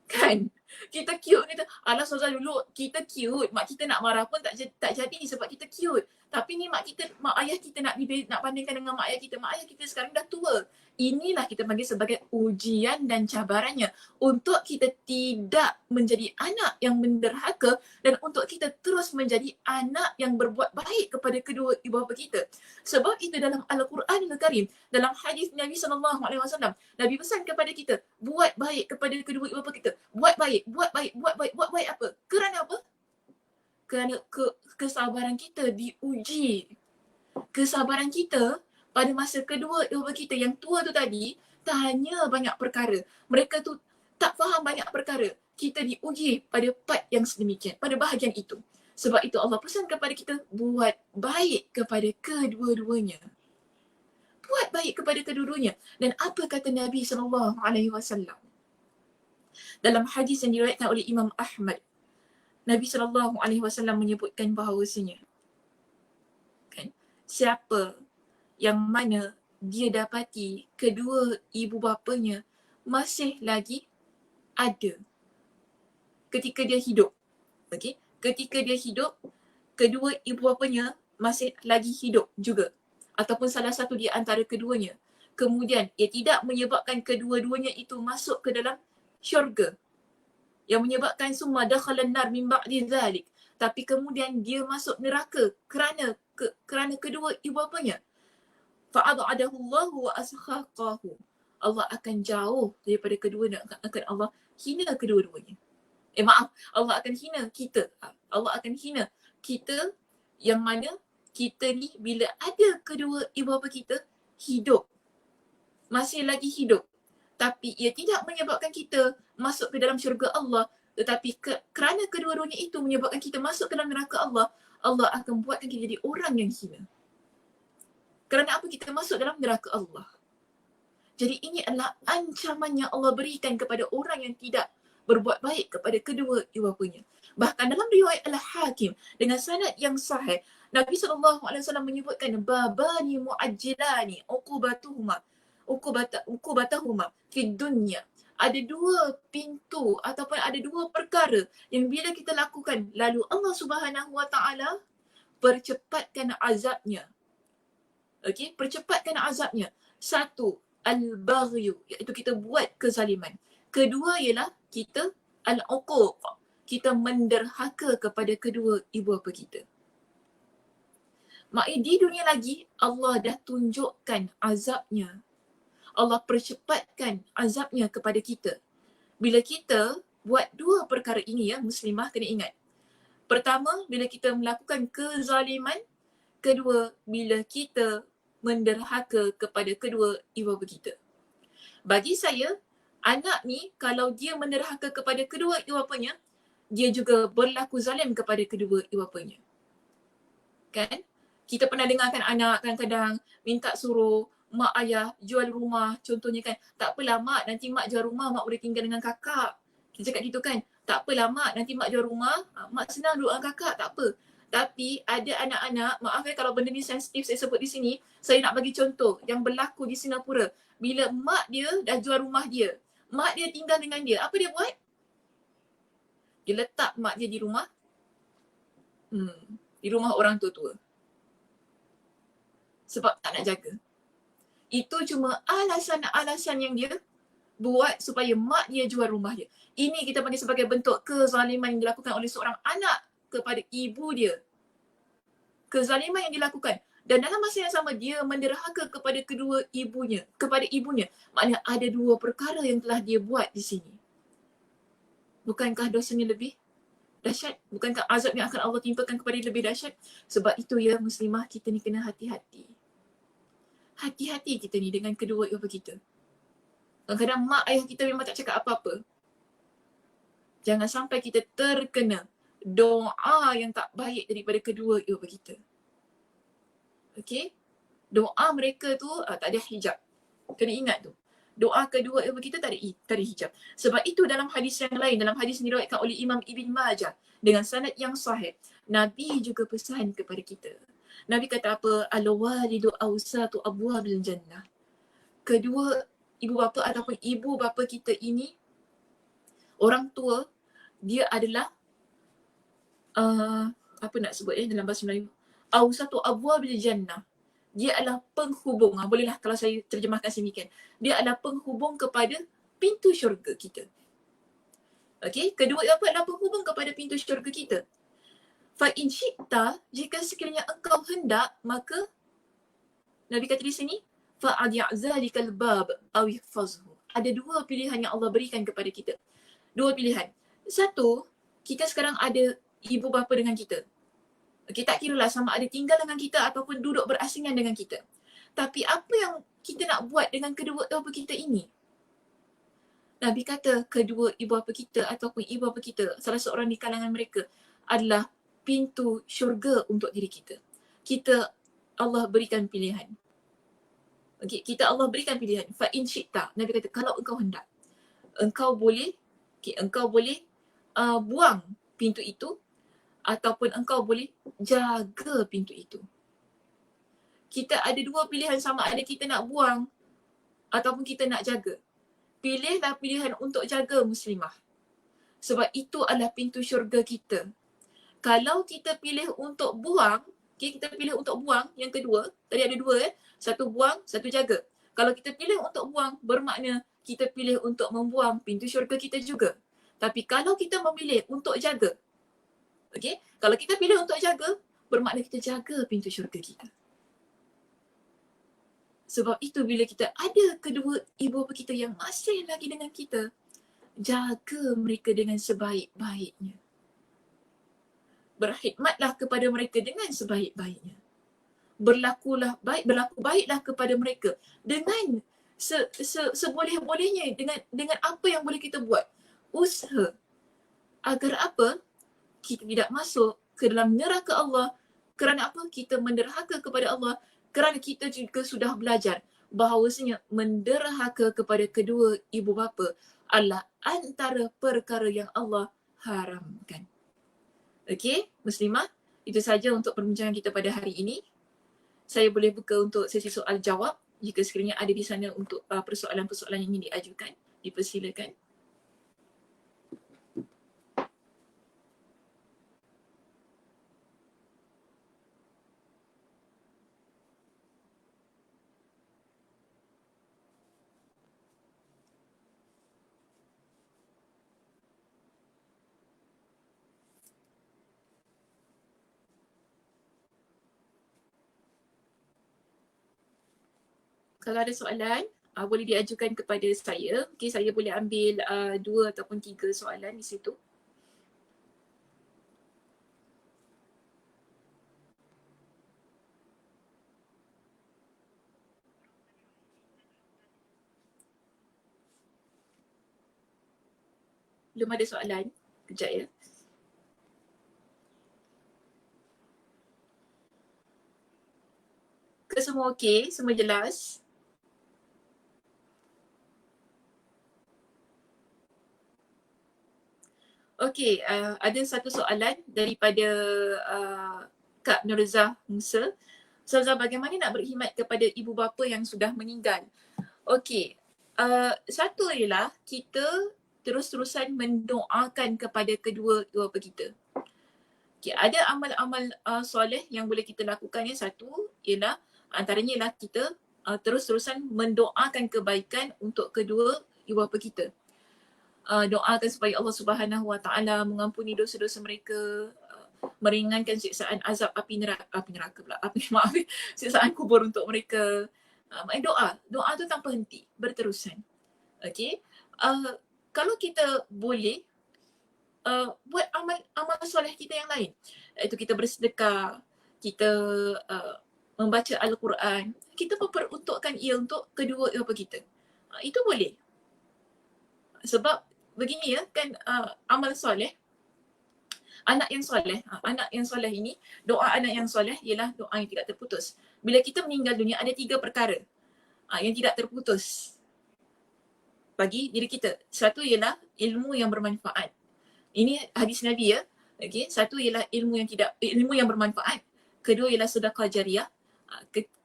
Kan? Kita cute, kita alah Ustazah dulu kita cute. Mak kita nak marah pun tak jadi sebab kita cute. Tapi ni mak ayah kita nak bandingkan dengan mak ayah kita. Mak ayah kita sekarang dah tua. Inilah kita panggil sebagai ujian dan cabarannya untuk kita tidak menjadi anak yang menderhaka dan untuk kita terus menjadi anak yang berbuat baik kepada kedua ibu bapa kita. Sebab itu dalam Al-Quranul Karim, dalam hadis Nabi SAW, Nabi pesan kepada kita, buat baik kepada kedua ibu bapa kita. Buat baik apa? Kerana apa? Kerana kesabaran kita diuji. Kesabaran kita pada masa kedua ibu bapa kita yang tua tu tadi tanya banyak perkara. Mereka tu tak faham banyak perkara. Kita diuji pada part yang sedemikian, pada bahagian itu. Sebab itu Allah pesan kepada kita buat baik kepada kedua-duanya. Buat baik kepada kedua-duanya. Dan apa kata Nabi SAW? Dalam hadis yang diriwayatkan oleh Imam Ahmad, Nabi SAW menyebutkan bahawasanya, kan, siapa yang mana dia dapati kedua ibu bapanya masih lagi ada ketika dia hidup. Okey, ketika dia hidup, kedua ibu bapanya masih lagi hidup juga ataupun salah satu di antara keduanya. Kemudian ia tidak menyebabkan kedua-duanya itu masuk ke dalam syurga, yang menyebabkan summa dakhalan nar min ba'di zalik, tapi kemudian dia masuk neraka kerana kedua ibu bapanya. Fa'ad'adahu Allah wa askhaqahu. Allah akan jauh daripada kedua dan akan Allah hina kedua-duanya. Maaf, Allah akan hina kita. Allah akan hina kita yang mana kita ni bila ada kedua ibu bapa kita hidup, masih lagi hidup, tapi ia tidak menyebabkan kita masuk ke dalam syurga Allah, tetapi kerana kedua-duanya itu menyebabkan kita masuk ke dalam neraka Allah, Allah akan buatkan kita jadi orang yang hina. Kerana apa kita masuk dalam neraka Allah? Jadi ini adalah ancaman yang Allah berikan kepada orang yang tidak berbuat baik kepada kedua ibu bapanya. Bahkan dalam riwayat Al-Hakim dengan sanad yang sahih, Nabi SAW menyebutkan babani mu'ajjilani uqubatahuma fid dunya. Ada dua pintu ataupun ada dua perkara yang bila kita lakukan lalu Allah Subhanahu Wa Taala percepatkan azabnya. Okey, percepatkan azabnya. Satu, al-baghyu, iaitu kita buat kezaliman. Kedua ialah kita al-uquq, kita menderhaka kepada kedua ibu bapa kita. Maknanya di dunia lagi Allah dah tunjukkan azabnya. Allah percepatkan azabnya kepada kita. Bila kita buat dua perkara ini ya, muslimah kena ingat. Pertama, bila kita melakukan kezaliman. Kedua, bila kita menderhaka kepada kedua ibu bapa kita. Bagi saya, anak ni kalau dia menderhaka kepada kedua ibu bapanya, dia juga berlaku zalim kepada kedua ibu bapanya. Kan? Kita pernah dengarkan anak kadang-kadang minta suruh mak ayah jual rumah, contohnya kan. Tak apalah mak, nanti mak jual rumah, mak boleh tinggal dengan kakak. Kita cakap gitu kan. Tak apalah mak, nanti mak jual rumah, mak senang duduk dengan kakak, tak apa. Tapi ada anak-anak, maaf kalau benda ni sensitif saya sebut di sini, saya nak bagi contoh yang berlaku di Singapura. Bila mak dia dah jual rumah dia, mak dia tinggal dengan dia, apa dia buat? Dia letak mak dia di rumah, di rumah orang tua-tua. Sebab tak nak jaga. Itu cuma alasan-alasan yang dia buat supaya mak dia jual rumah dia. Ini kita panggil sebagai bentuk kezaliman yang dilakukan oleh seorang anak kepada ibu dia. Kezaliman yang dilakukan. Dan dalam masa yang sama dia menderhaka kepada kedua ibunya, kepada ibunya. Maknanya ada dua perkara yang telah dia buat di sini. Bukankah dosanya lebih dahsyat? Bukankah azab yang akan Allah timpakan kepada dia lebih dahsyat? Sebab itu ya muslimah, kita ni kena hati-hati. Hati-hati kita ni dengan kedua ibu kita. Kadang-kadang mak ayah kita memang tak cakap apa-apa. Jangan sampai kita terkena doa yang tak baik daripada kedua ibu kita. Okey? Doa mereka tu tak ada hijab. Kena ingat tu. Doa kedua ibu kita tak ada hijab. Sebab itu dalam hadis yang lain, dalam hadis yang diriwayatkan oleh Imam Ibn Majah dengan sanad yang sahih, Nabi juga pesan kepada kita. Nabi kata apa? Al-walidu awsatu abwabil jannah. Kedua ibu bapa ataupun ibu bapa kita ini, orang tua, dia adalah apa nak sebut dalam bahasa Melayu? Awsatu abwabil jannah. Dia adalah penghubung. Bolehlah kalau saya terjemahkan sedemikian. Dia adalah penghubung kepada pintu syurga kita. Okey, kedua apa adalah penghubung kepada pintu syurga kita. Fa in syi'ta, jika sekiranya engkau hendak, maka Nabi kata di sini, fa ad'zalikal bab aw ihfazhu. Ada dua pilihan yang Allah berikan kepada kita. Dua pilihan. Satu, kita sekarang ada ibu bapa dengan kita. Okey, tak kiralah sama ada tinggal dengan kita ataupun duduk berasingan dengan kita. Tapi apa yang kita nak buat dengan kedua ibu bapa kita ini? Nabi kata kedua ibu bapa kita ataupun ibu bapa kita, salah seorang di kalangan mereka adalah pintu syurga untuk diri kita. Allah berikan pilihan. Okey, Allah berikan pilihan. Fa in syi'ta. Nabi kata kalau engkau hendak, engkau boleh buang pintu itu ataupun engkau boleh jaga pintu itu. Kita ada dua pilihan, sama ada kita nak buang ataupun kita nak jaga. Pilihlah pilihan untuk jaga muslimah. Sebab itu adalah pintu syurga kita. Kalau kita pilih untuk buang, kita pilih untuk buang yang kedua, tadi ada dua satu buang, satu jaga. Kalau kita pilih untuk buang, bermakna kita pilih untuk membuang pintu syurga kita juga. Tapi kalau kita memilih untuk jaga, okey, kalau kita pilih untuk jaga, bermakna kita jaga pintu syurga kita. Sebab itu bila kita ada kedua ibu bapa kita yang masih lagi dengan kita, jaga mereka dengan sebaik-baiknya. Berkhidmatlah kepada mereka dengan sebaik-baiknya. Berlaku baiklah kepada mereka dengan seboleh-bolehnya, dengan apa yang boleh kita buat. Usaha agar apa? Kita tidak masuk ke dalam neraka Allah. Kerana apa? Kita menderhaka kepada Allah. Kerana kita juga sudah belajar bahawasanya menderhaka kepada kedua ibu bapa adalah antara perkara yang Allah haramkan. Okey, Muslimah, itu saja untuk perbincangan kita pada hari ini. Saya boleh buka untuk sesi soal jawab jika sekiranya ada di sana untuk persoalan-persoalan yang ingin diajukan. Dipersilakan. Kalau ada soalan, boleh diajukan kepada saya. Okay, saya boleh ambil 2 ataupun 3 soalan di situ. Belum ada soalan? Kejap ya. Semua okey? Semua jelas? Okey, ada satu soalan daripada Kak Nurzah Musa. Ustazah, bagaimana nak berkhidmat kepada ibu bapa yang sudah meninggal? Okey, satu ialah kita terus-terusan mendoakan kepada kedua ibu bapa kita. Okay, ada amal-amal soleh yang boleh kita lakukan. Yang satu ialah antaranya ialah kita terus-terusan mendoakan kebaikan untuk kedua ibu bapa kita. Doakan supaya Allah Subhanahu Wa Taala mengampuni dosa-dosa mereka, meringankan siksaan azab api neraka pula, siksaan kubur untuk mereka. Doa tu tanpa henti, berterusan. Okey. Kalau kita boleh buat amal soleh kita yang lain, iaitu kita bersedekah, kita membaca Al-Quran, kita memperuntukkan ia untuk kedua ibu bapa kita. Itu boleh. Sebab begini ya kan, amal soleh, anak yang soleh ini, doa anak yang soleh ialah doa yang tidak terputus. Bila kita meninggal dunia, ada 3 perkara yang tidak terputus bagi diri kita. Satu ialah ilmu yang bermanfaat. Ini hadis Nabi ya. Okey, satu ialah ilmu yang bermanfaat. Kedua ialah sedekah jariah.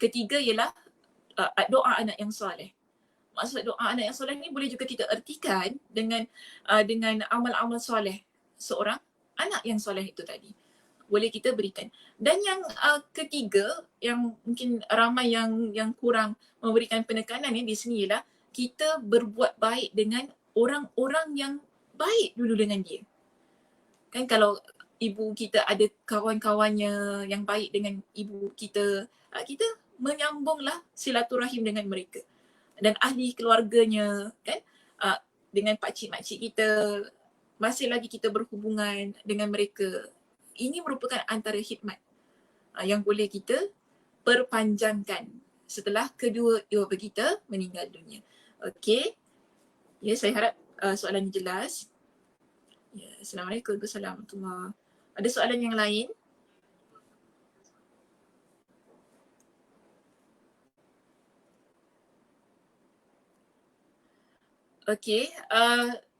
Ketiga ialah doa anak yang soleh. Maksud doa anak yang soleh ni boleh juga kita ertikan dengan amal-amal soleh seorang anak yang soleh itu tadi. Boleh kita berikan. Dan yang ketiga, yang mungkin ramai yang kurang memberikan penekanan ni di sini ialah kita berbuat baik dengan orang-orang yang baik dulu dengan dia. Kan kalau ibu kita ada kawan-kawannya yang baik dengan ibu kita, kita menyambunglah silaturahim dengan mereka. Dan ahli keluarganya, kan, dengan pakcik-makcik kita, masih lagi kita berhubungan dengan mereka. Ini merupakan antara khidmat yang boleh kita perpanjangkan setelah kedua ibu bapa kita meninggal dunia. Okey. Ya, saya harap soalan ini jelas. Ya, Assalamualaikum warahmatullahi. Ada soalan yang lain? Okey,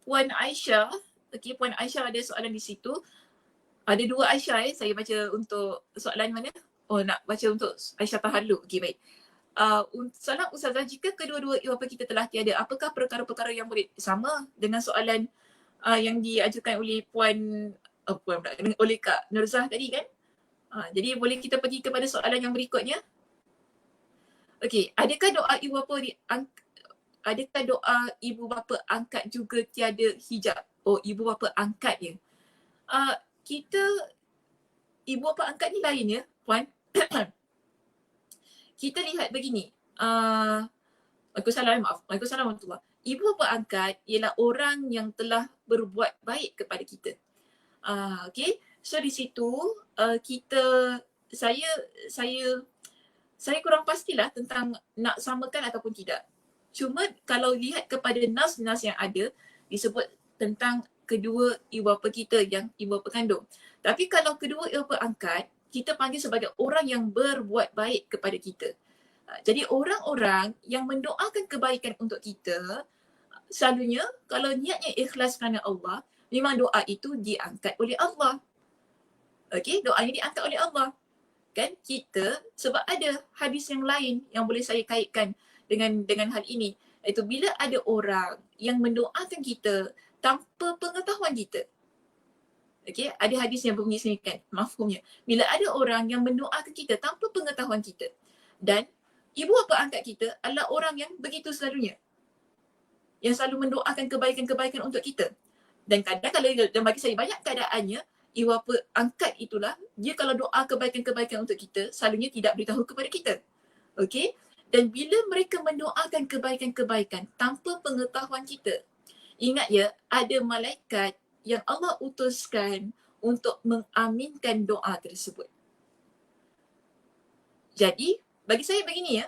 Puan Aisyah. Okey, Puan Aisyah ada soalan di situ. Ada 2 Aisyah saya baca untuk soalan mana? Oh, nak baca untuk Aisyah Tahalluq. Okey, baik. Soalan Ustazah, jika kedua-dua ibu bapa kita telah tiada, apakah perkara-perkara yang boleh sama dengan soalan yang diajukan oleh oleh Kak Nurzah tadi kan? Jadi boleh kita pergi kepada soalan yang berikutnya. Okey, adakah doa ibu bapa angkat juga tiada hijab? Oh, ibu bapa angkat ya. Kita ibu bapa angkat ni lain ya, Puan. Kita lihat begini, Waalaikumsalam, maaf. Waalaikumsalam warahmatullahi. Ibu bapa angkat ialah orang yang telah berbuat baik kepada kita. Okay. So di situ kita, saya saya kurang pastilah tentang nak samakan ataupun tidak. Cuma kalau lihat kepada nas-nas yang ada, disebut tentang kedua ibu bapa kita yang ibu bapa kandung. Tapi kalau kedua ibu bapa angkat, kita panggil sebagai orang yang berbuat baik kepada kita. Jadi orang-orang yang mendoakan kebaikan untuk kita, selalunya kalau niatnya ikhlas kerana Allah, memang doa itu diangkat oleh Allah. Okey, doanya diangkat oleh Allah. Kan kita, sebab ada hadis yang lain yang boleh saya kaitkan dengan hal ini, iaitu bila ada orang yang mendoakan kita tanpa pengetahuan kita. Okey, ada hadis yang berbunyi semikian, mafhumnya. Bila ada orang yang mendoakan kita tanpa pengetahuan kita, dan ibu bapa angkat kita adalah orang yang begitu selalunya, yang selalu mendoakan kebaikan-kebaikan untuk kita. Dan kadang kalau, dan bagi saya banyak keadaannya, ibu bapa angkat itulah, dia kalau doa kebaikan-kebaikan untuk kita, selalunya tidak beritahu kepada kita. Okey? Dan bila mereka mendoakan kebaikan-kebaikan tanpa pengetahuan kita, ingat ya, ada malaikat yang Allah utuskan untuk mengaminkan doa tersebut. Jadi, bagi saya begini ya,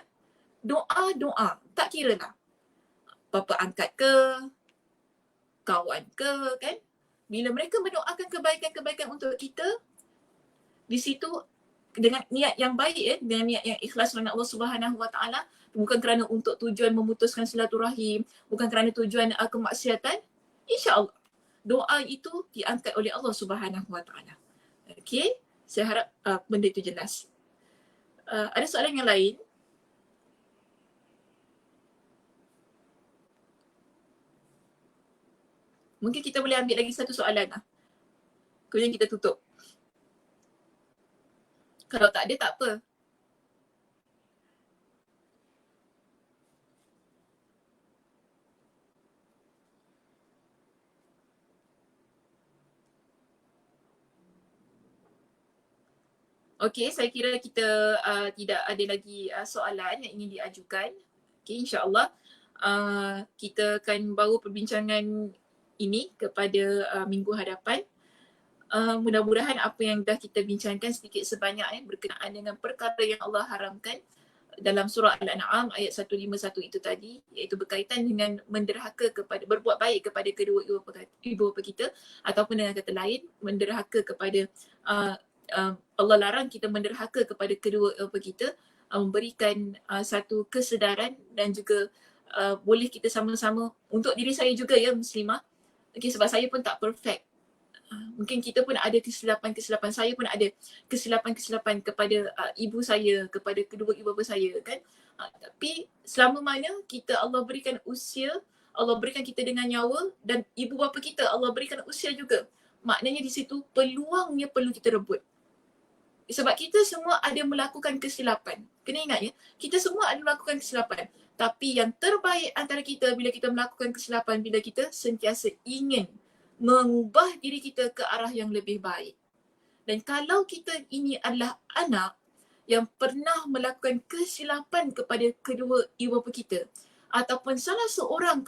doa-doa, tak kira lah bapa angkat ke, kawan ke, kan? Bila mereka mendoakan kebaikan-kebaikan untuk kita, di situ dengan niat yang baik ya, dengan niat yang ikhlas kerana Allah Subhanahu Wa Taala, bukan kerana untuk tujuan memutuskan silaturahim, bukan kerana tujuan kemaksiatan, insya-Allah doa itu diangkat oleh Allah Subhanahu Wa Taala. Okey, saya harap benda itu jelas. Ada soalan yang lain? Mungkin kita boleh ambil lagi satu soalan lah. Kemudian kita tutup. Kalau tak ada, tak apa. Okey, saya kira kita tidak ada lagi soalan yang ingin diajukan. Okey, insya-Allah kita akan bawa perbincangan ini kepada minggu hadapan. Mudah-mudahan apa yang dah kita bincangkan sedikit sebanyak berkenaan dengan perkara yang Allah haramkan dalam surah Al-An'am ayat 151 itu tadi, iaitu berkaitan dengan menderhaka kepada, berbuat baik kepada kedua ibu bapa kita, ataupun dengan kata lain menderhaka kepada Allah larang kita menderhaka kepada kedua ibu bapa kita, memberikan satu kesedaran dan juga boleh kita sama-sama, untuk diri saya juga ya muslimah. Okay, sebab saya pun tak perfect. Mungkin kita pun ada kesilapan-kesilapan, saya pun ada kesilapan-kesilapan kepada ibu saya, kepada kedua ibu bapa saya kan. Tapi selama mana kita Allah berikan usia, Allah berikan kita dengan nyawa, dan ibu bapa kita Allah berikan usia juga. Maknanya di situ peluangnya perlu kita rebut. Sebab kita semua ada melakukan kesilapan. Kena ingat ya, kita semua ada melakukan kesilapan. Tapi yang terbaik antara kita bila kita melakukan kesilapan, bila kita sentiasa ingin mengubah diri kita ke arah yang lebih baik. Dan kalau kita ini adalah anak yang pernah melakukan kesilapan kepada kedua ibu bapa kita, ataupun salah seorang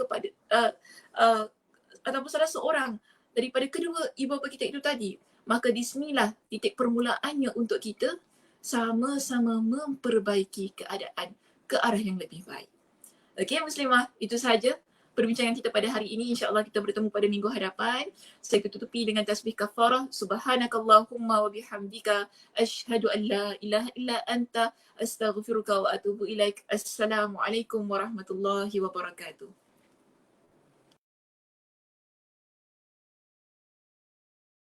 ataupun salah seorang daripada kedua ibu bapa kita itu tadi, maka di sinilah titik permulaannya untuk kita sama-sama memperbaiki keadaan ke arah yang lebih baik. Okey muslimah, itu sahaja perbincangan kita pada hari ini. InsyaAllah kita bertemu pada minggu hadapan. Saya tutupi dengan tasbih kafarah. Subhanakallahumma wa bihamdika asyhadu an la ilaha illa anta astaghfiruka wa atubu ilaik. Assalamualaikum warahmatullahi wabarakatuh.